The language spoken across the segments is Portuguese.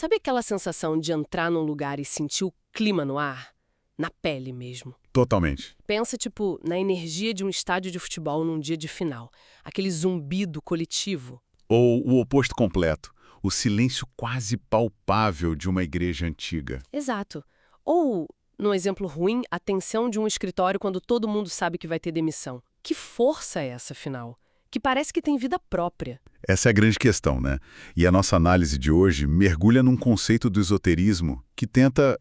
Sabe aquela sensação de entrar num lugar e sentir o clima no ar? Na pele mesmo. Totalmente. Pensa, tipo, na energia de um estádio de futebol num dia de final. Aquele zumbido coletivo. Ou o oposto completo, o silêncio quase palpável de uma igreja antiga. Exato. Ou, no exemplo ruim, a tensão de um escritório quando todo mundo sabe que vai ter demissão. Que força é essa, afinal? Que parece que tem vida própria. Essa é a grande questão, né? E a nossa análise de hoje mergulha num conceito do esoterismo que tenta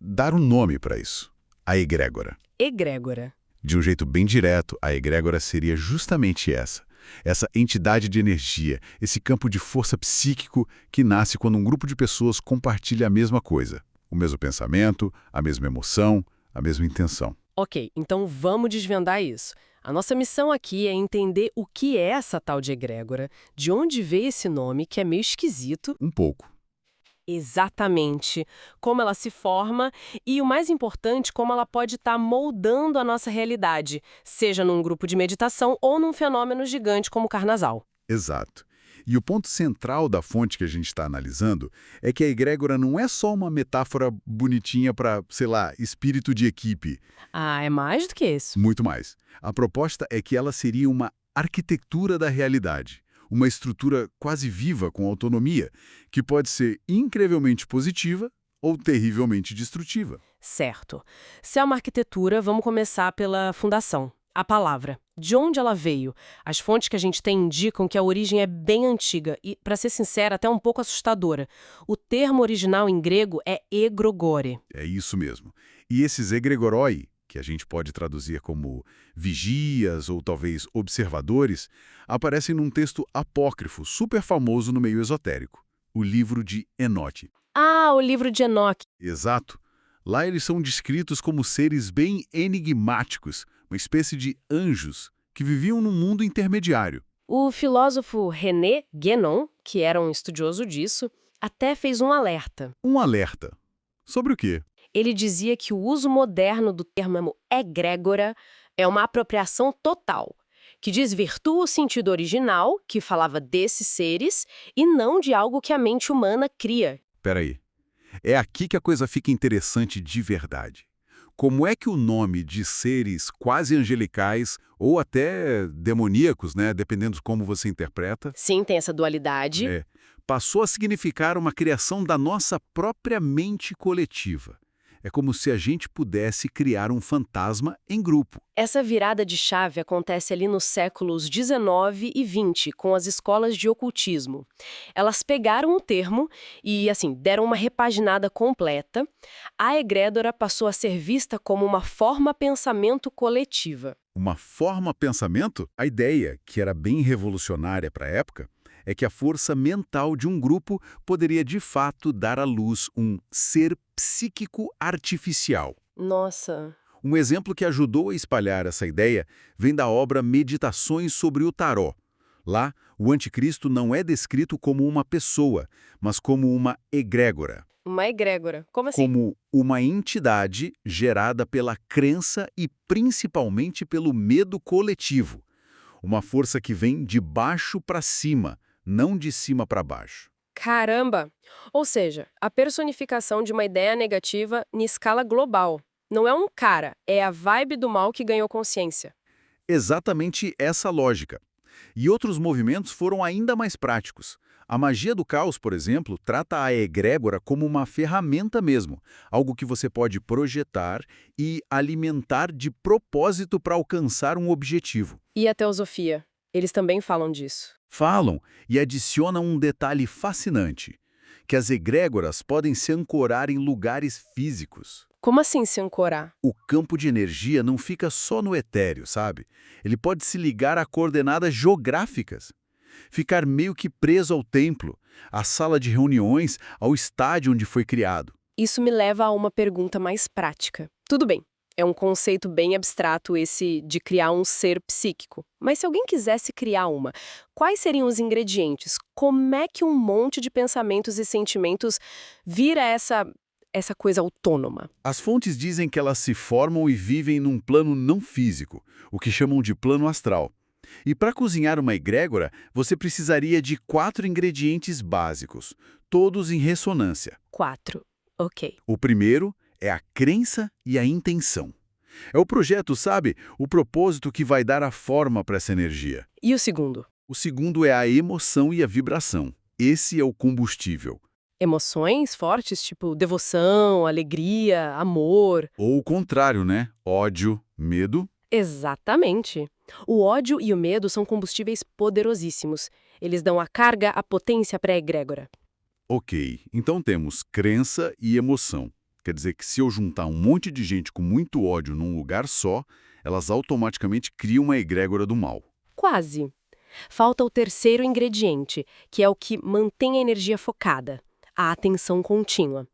dar um nome para isso. A egrégora. Egrégora. De um jeito bem direto, a egrégora seria justamente essa. Essa entidade de energia, esse campo de força psíquico que nasce quando um grupo de pessoas compartilha a mesma coisa. O mesmo pensamento, a mesma emoção, a mesma intenção. Ok, então vamos desvendar isso. A nossa missão aqui é entender o que é essa tal de egrégora, de onde veio esse nome, que é meio esquisito. Um pouco. Exatamente. Como ela se forma e, o mais importante, como ela pode estar moldando a nossa realidade, seja num grupo de meditação ou num fenômeno gigante como o carnasal. Exato. E o ponto central da fonte que a gente está analisando é que a egrégora não é só uma metáfora bonitinha para, sei lá, espírito de equipe. Ah, é mais do que isso. Muito mais. A proposta é que ela seria uma arquitetura da realidade, uma estrutura quase viva, com autonomia, que pode ser incrivelmente positiva ou terrivelmente destrutiva. Certo. Se é uma arquitetura, vamos começar pela fundação. A palavra. De onde ela veio? As fontes que a gente tem indicam que a origem é bem antiga e, para ser sincera, até um pouco assustadora. O termo original em grego é egrogore. É isso mesmo. E esses egregoroi, que a gente pode traduzir como vigias ou talvez observadores, aparecem num texto apócrifo super famoso no meio esotérico, o livro de Enoque. Ah, o livro de Enoque. Exato. Lá eles são descritos como seres bem enigmáticos, uma espécie de anjos que viviam num mundo intermediário. O filósofo René Guénon, que era um estudioso disso, até fez um alerta. Um alerta. Sobre o quê? Ele dizia que o uso moderno do termo egrégora é uma apropriação total, que desvirtua o sentido original, que falava desses seres, e não de algo que a mente humana cria. Peraí. É aqui que a coisa fica interessante de verdade. Como é que o nome de seres quase angelicais ou até demoníacos, né, dependendo de como você interpreta, Sim, tem essa dualidade. passou a significar uma criação da nossa própria mente coletiva? É como se a gente pudesse criar um fantasma em grupo. Essa virada de chave acontece ali nos séculos 19 e 20, com as escolas de ocultismo. Elas pegaram o termo e, assim, deram uma repaginada completa. A egrégora passou a ser vista como uma forma pensamento coletiva. Uma forma pensamento? A ideia, que era bem revolucionária para a época, é que a força mental de um grupo poderia de fato dar à luz um ser psíquico artificial. Nossa. Um exemplo que ajudou a espalhar essa ideia vem da obra Meditações sobre o Tarot. Lá, o anticristo não é descrito como uma pessoa, mas como uma egrégora, Uma egrégora. Como assim? como uma entidade gerada pela crença e principalmente pelo medo coletivo. Uma força que vem de baixo para cima, não de cima para baixo. Caramba! Ou seja, a personificação de uma ideia negativa em escala global. Não é um cara, é a vibe do mal que ganhou consciência. Exatamente essa lógica. E outros movimentos foram ainda mais práticos. A magia do caos, por exemplo, trata a egrégora como uma ferramenta mesmo, algo que você pode projetar e alimentar de propósito para alcançar um objetivo. E a teosofia? Eles também falam disso. Falam e adicionam um detalhe fascinante, que as egrégoras podem se ancorar em lugares físicos. Como assim se ancorar? O campo de energia não fica só no etéreo, sabe? Ele pode se ligar a coordenadas geográficas. Ficar meio que preso ao templo, à sala de reuniões, ao estádio onde foi criado. Isso me leva a uma pergunta mais prática. Tudo bem, é um conceito bem abstrato esse de criar um ser psíquico. Mas se alguém quisesse criar uma, quais seriam os ingredientes? Como é que um monte de pensamentos e sentimentos vira essa coisa autônoma? As fontes dizem que elas se formam e vivem num plano não físico, o que chamam de plano astral. E para cozinhar uma egrégora, você precisaria de 4 ingredientes básicos, todos em ressonância. 4. Ok. O primeiro é a crença e a intenção. É o projeto, sabe? O propósito que vai dar a forma para essa energia. E o segundo? O segundo é a emoção e a vibração. Esse é o combustível. Emoções fortes, tipo devoção, alegria, amor. Ou o contrário, né? Ódio, medo. Exatamente. O ódio e o medo são combustíveis poderosíssimos. Eles dão a carga, a potência para a egrégora. Ok, então temos crença e emoção. Quer dizer que se eu juntar um monte de gente com muito ódio num lugar só, elas automaticamente criam uma egrégora do mal. Quase. Falta o terceiro ingrediente, que é o que mantém a energia focada, a atenção contínua.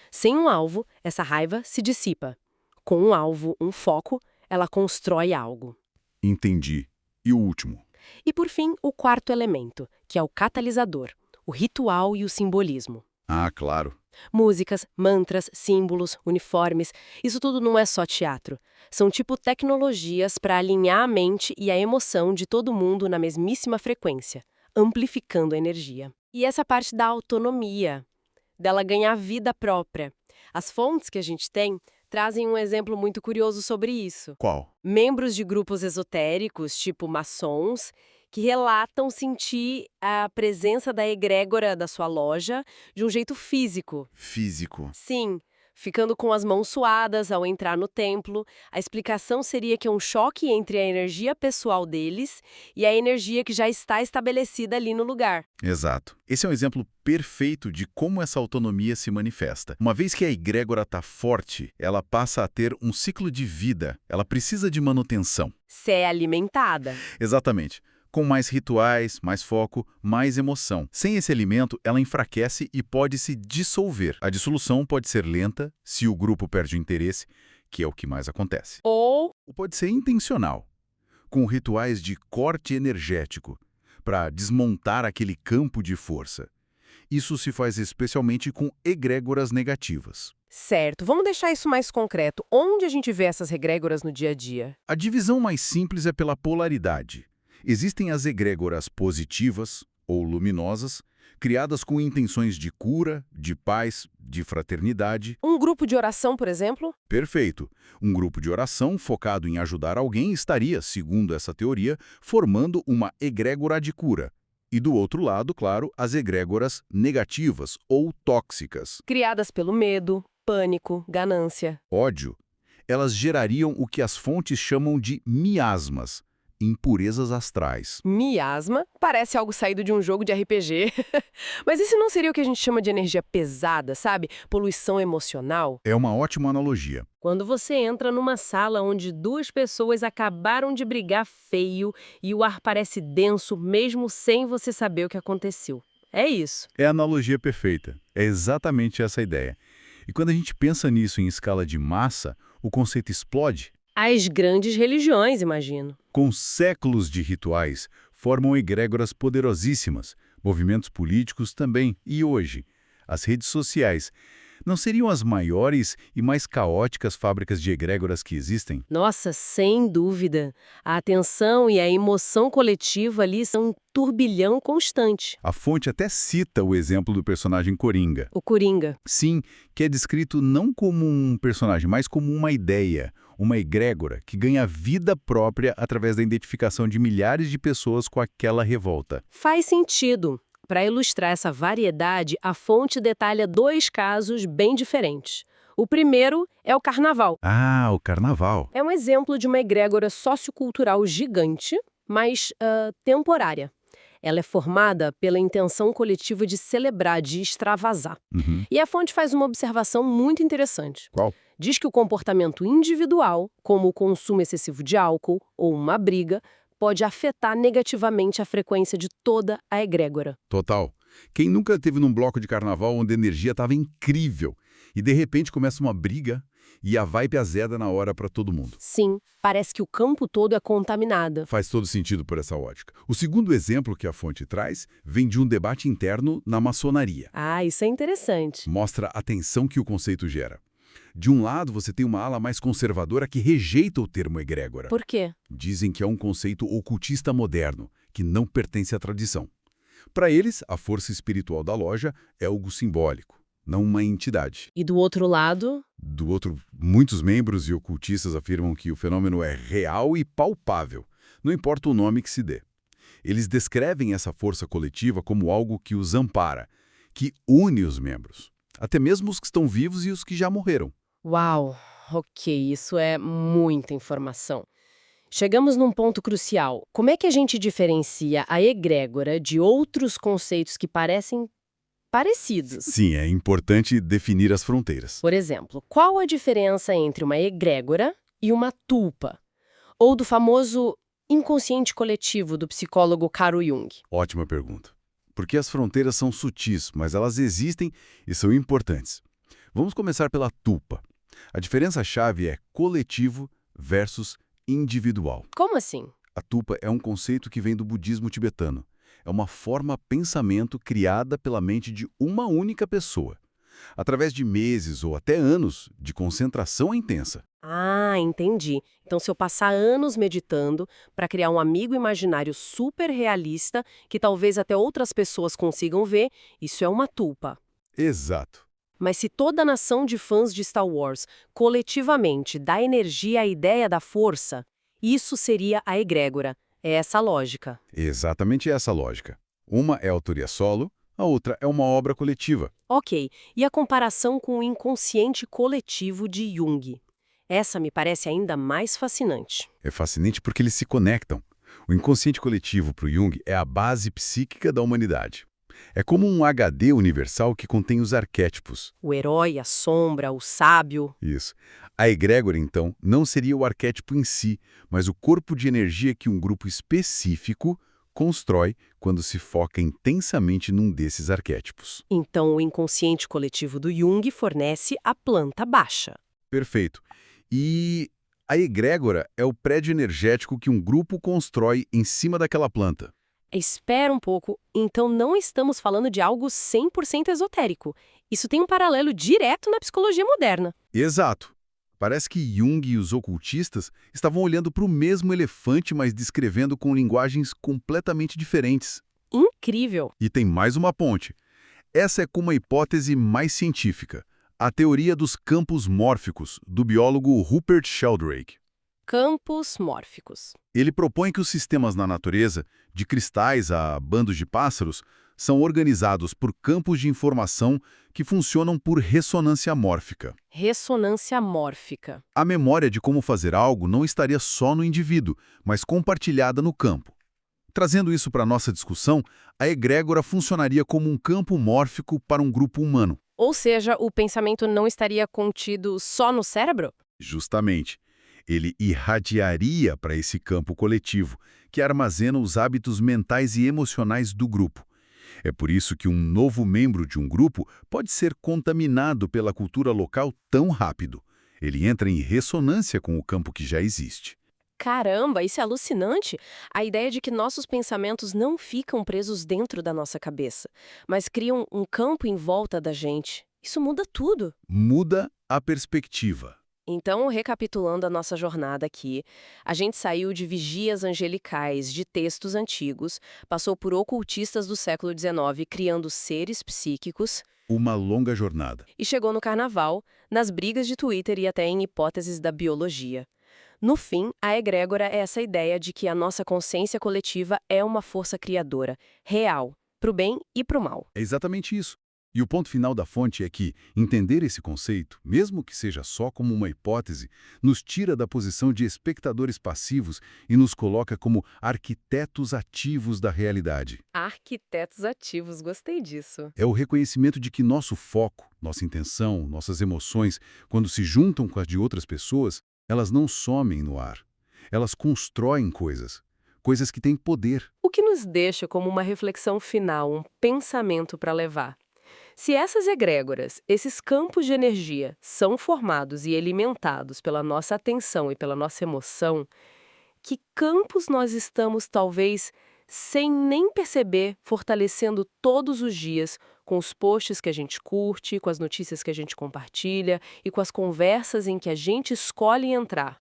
Sem um alvo, essa raiva se dissipa. Com um alvo, um foco, ela constrói algo. Entendi. E o último? E por fim, o quarto elemento, que é o catalisador, o ritual e o simbolismo. Ah, claro. Músicas, mantras, símbolos, uniformes, isso tudo não é só teatro. São tipo tecnologias para alinhar a mente e a emoção de todo mundo na mesmíssima frequência, amplificando a energia. E essa parte da autonomia, dela ganhar vida própria. As fontes que a gente tem trazem um exemplo muito curioso sobre isso. Qual? Membros de grupos esotéricos, tipo maçons, que relatam sentir a presença da egrégora da sua loja de um jeito físico. Físico. Sim, ficando com as mãos suadas ao entrar no templo. A explicação seria que é um choque entre a energia pessoal deles e a energia que já está estabelecida ali no lugar. Exato. Esse é um exemplo perfeito de como essa autonomia se manifesta. Uma vez que a egrégora está forte, ela passa a ter um ciclo de vida. Ela precisa de manutenção. Se é alimentada. Exatamente. Com mais rituais, mais foco, mais emoção. Sem esse alimento, ela enfraquece e pode se dissolver. A dissolução pode ser lenta, se o grupo perde o interesse, que é o que mais acontece. Ou Pode ser intencional, com rituais de corte energético, para desmontar aquele campo de força. Isso se faz especialmente com egrégoras negativas. certo, vamos deixar isso mais concreto. Onde a gente vê essas regrégoras no dia a dia? A divisão mais simples é pela polaridade. Existem as egrégoras positivas, ou luminosas, criadas com intenções de cura, de paz, de fraternidade. Um grupo de oração, por exemplo? Perfeito. Um grupo de oração focado em ajudar alguém estaria, segundo essa teoria, formando uma egrégora de cura. E do outro lado, claro, as egrégoras negativas ou tóxicas. Criadas pelo medo, pânico, ganância. Ódio. Elas gerariam o que as fontes chamam de miasmas, impurezas astrais. Miasma parece algo saído de um jogo de RPG. Mas esse não seria o que a gente chama de energia pesada, sabe? Poluição emocional? É uma ótima analogia. Quando você entra numa sala onde duas pessoas acabaram de brigar feio e o ar parece denso mesmo sem você saber o que aconteceu. É isso. É a analogia perfeita. É exatamente essa a ideia. E quando a gente pensa nisso em escala de massa, o conceito explode. As grandes religiões, imagino. Com séculos de rituais, formam egrégoras poderosíssimas, movimentos políticos também, e hoje, as redes sociais. Não seriam as maiores e mais caóticas fábricas de egrégoras que existem? Nossa, sem dúvida. A atenção e a emoção coletiva ali são um turbilhão constante. A fonte até cita o exemplo do personagem Coringa. O Coringa. Sim, que é descrito não como um personagem, mas como uma ideia, uma egrégora que ganha vida própria através da identificação de milhares de pessoas com aquela revolta. Faz sentido. Para ilustrar essa variedade, a fonte detalha dois casos bem diferentes. O primeiro é o carnaval. Ah, o carnaval. É um exemplo de uma egrégora sociocultural gigante, mas temporária. Ela é formada pela intenção coletiva de celebrar, de extravasar. Uhum. E a fonte faz uma observação muito interessante. Qual? Diz que o comportamento individual, como o consumo excessivo de álcool ou uma briga, pode afetar negativamente a frequência de toda a egrégora. Total. Quem nunca esteve num bloco de carnaval onde a energia estava incrível e de repente começa uma briga e a vibe azeda na hora para todo mundo? Sim, parece que o campo todo é contaminado. Faz todo sentido por essa ótica. O segundo exemplo que a fonte traz vem de um debate interno na maçonaria. Ah, isso é interessante. Mostra a tensão que o conceito gera. De um lado, você tem uma ala mais conservadora que rejeita o termo egrégora. Por quê? Dizem que é um conceito ocultista moderno, que não pertence à tradição. Para eles, a força espiritual da loja é algo simbólico, não uma entidade. E do outro lado? Do outro, muitos membros e ocultistas afirmam que o fenômeno é real e palpável, não importa o nome que se dê. Eles descrevem essa força coletiva como algo que os ampara, que une os membros, até mesmo os que estão vivos e os que já morreram. Uau, ok, isso é muita informação. Chegamos num ponto crucial. Como é que a gente diferencia a egrégora de outros conceitos que parecem parecidos? Sim, é importante definir as fronteiras. Por exemplo, qual a diferença entre uma egrégora e uma tulpa? Ou do famoso inconsciente coletivo do psicólogo Carl Jung? Ótima pergunta. Porque as fronteiras são sutis, mas elas existem e são importantes. Vamos começar pela tulpa. A diferença-chave é coletivo versus individual. Como assim? A tulpa é um conceito que vem do budismo tibetano. É uma forma-pensamento criada pela mente de uma única pessoa, através de meses ou até anos de concentração intensa. Ah, entendi. Então, se eu passar anos meditando para criar um amigo imaginário super realista, que talvez até outras pessoas consigam ver, isso é uma tulpa. Exato. Mas se toda a nação de fãs de Star Wars coletivamente dá energia à ideia da força, isso seria a egrégora. É essa a lógica. Exatamente essa a lógica. Uma é autoria solo, a outra é uma obra coletiva. Ok, e a comparação com o inconsciente coletivo de Jung? Essa me parece ainda mais fascinante. É fascinante porque eles se conectam. O inconsciente coletivo para o Jung é a base psíquica da humanidade. É como um HD universal que contém os arquétipos. O herói, a sombra, o sábio. Isso. A egrégora, então, não seria o arquétipo em si, mas o corpo de energia que um grupo específico constrói quando se foca intensamente num desses arquétipos. Então, o inconsciente coletivo do Jung fornece a planta baixa. Perfeito. E a egrégora é o prédio energético que um grupo constrói em cima daquela planta. Espera um pouco, então não estamos falando de algo 100% esotérico. Isso tem um paralelo direto na psicologia moderna. Exato. Parece que Jung e os ocultistas estavam olhando para o mesmo elefante, mas descrevendo com linguagens completamente diferentes. Incrível! E tem mais uma ponte. Essa é como a hipótese mais científica, a teoria dos campos mórficos, do biólogo Rupert Sheldrake. Campos mórficos. Ele propõe que os sistemas na natureza, de cristais a bandos de pássaros, são organizados por campos de informação que funcionam por ressonância mórfica. Ressonância mórfica. A memória de como fazer algo não estaria só no indivíduo, mas compartilhada no campo. Trazendo isso para a nossa discussão, a egrégora funcionaria como um campo mórfico para um grupo humano. Ou seja, o pensamento não estaria contido só no cérebro? Justamente. Ele irradiaria para esse campo coletivo, que armazena os hábitos mentais e emocionais do grupo. É por isso que um novo membro de um grupo pode ser contaminado pela cultura local tão rápido. Ele entra em ressonância com o campo que já existe. Caramba, isso é alucinante! A ideia de que nossos pensamentos não ficam presos dentro da nossa cabeça, mas criam um campo em volta da gente. Isso muda tudo. Muda a perspectiva. Então, recapitulando a nossa jornada aqui, a gente saiu de vigias angelicais de textos antigos, passou por ocultistas do século XIX criando seres psíquicos Uma longa jornada. e chegou no carnaval, nas brigas de Twitter e até em hipóteses da biologia. No fim, a egrégora é essa ideia de que a nossa consciência coletiva é uma força criadora, real, pro bem e pro mal. É exatamente isso. E o ponto final da fonte é que entender esse conceito, mesmo que seja só como uma hipótese, nos tira da posição de espectadores passivos e nos coloca como arquitetos ativos da realidade. Arquitetos ativos, gostei disso. É o reconhecimento de que nosso foco, nossa intenção, nossas emoções, quando se juntam com as de outras pessoas, elas não somem no ar. Elas constroem coisas, coisas que têm poder. O que nos deixa como uma reflexão final, um pensamento para levar. Se essas egrégoras, esses campos de energia, são formados e alimentados pela nossa atenção e pela nossa emoção, que campos nós estamos, talvez, sem nem perceber, fortalecendo todos os dias, com os posts que a gente curte, com as notícias que a gente compartilha e com as conversas em que a gente escolhe entrar.